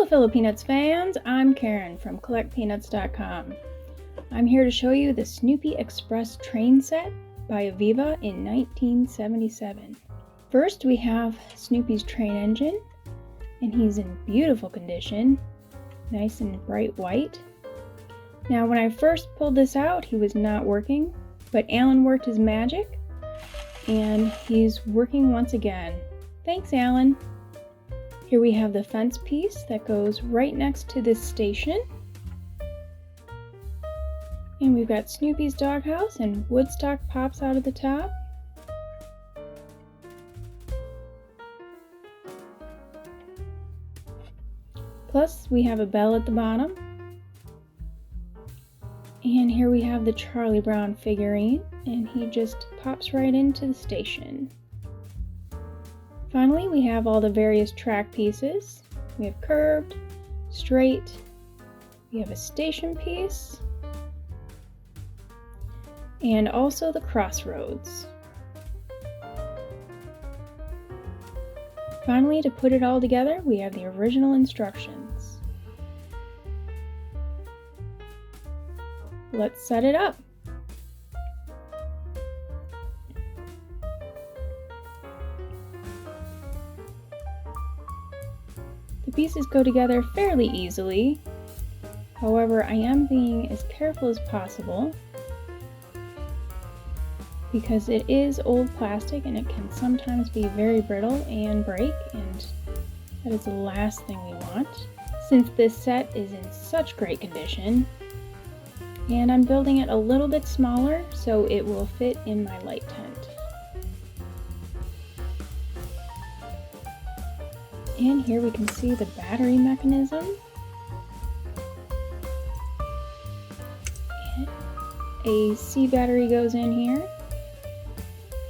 fellow Peanuts fans, I'm Karen from CollectPeanuts.com. I'm here to show you the Snoopy Express Train set by Aviva in 1977. First we have Snoopy's train engine, and he's in beautiful condition, nice and bright white. Now when I first pulled this out, he was not working, but Alan worked his magic, and he's working once again. Thanks, Alan. Here we have the fence piece that goes right next to this station. And we've got Snoopy's doghouse, and Woodstock pops out of the top. Plus we have a bell at the bottom. And here we have the Charlie Brown figurine, and he just pops right into the station. Finally, we have all the various track pieces. We have curved, straight, we have a station piece, and also the crossroads. Finally, to put it all together, we have the original instructions. Let's set it up. The pieces go together fairly easily. However, I am being as careful as possible because it is old plastic and it can sometimes be very brittle and break, and that is the last thing we want. Since this set is in such great condition, and I'm building it a little bit smaller so it will fit in my light tent. And here we can see the battery mechanism. And a C battery goes in here.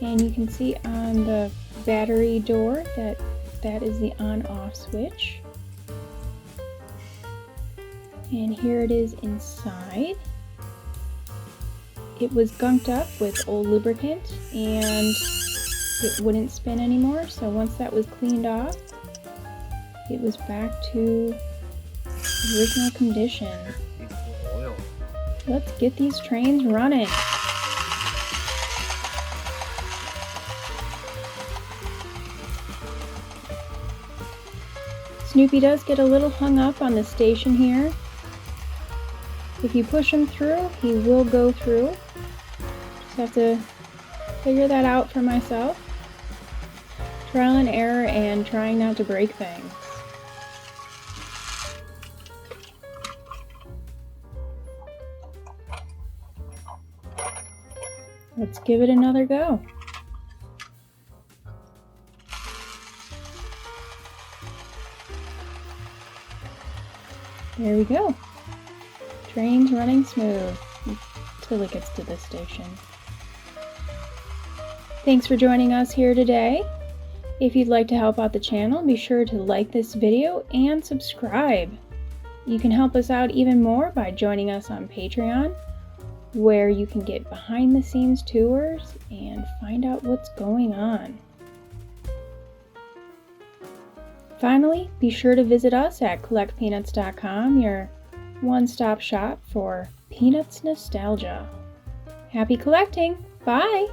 And you can see on the battery door that is the on-off switch. And here it is inside. It was gunked up with old lubricant and it wouldn't spin anymore, so once that was cleaned off, it was back to original condition. Let's get these trains running. Snoopy does get a little hung up on the station here. If you push him through, he will go through. Just have to figure that out for myself. Trial and error and trying not to break things. Let's give it another go. There we go. Train's running smooth until it gets to the station. Thanks for joining us here today. If you'd like to help out the channel, be sure to like this video and subscribe. You can help us out even more by joining us on Patreon, where you can get behind the scenes tours and find out what's going on. Finally, be sure to visit us at CollectPeanuts.com, your one-stop shop for Peanuts nostalgia. Happy collecting! Bye!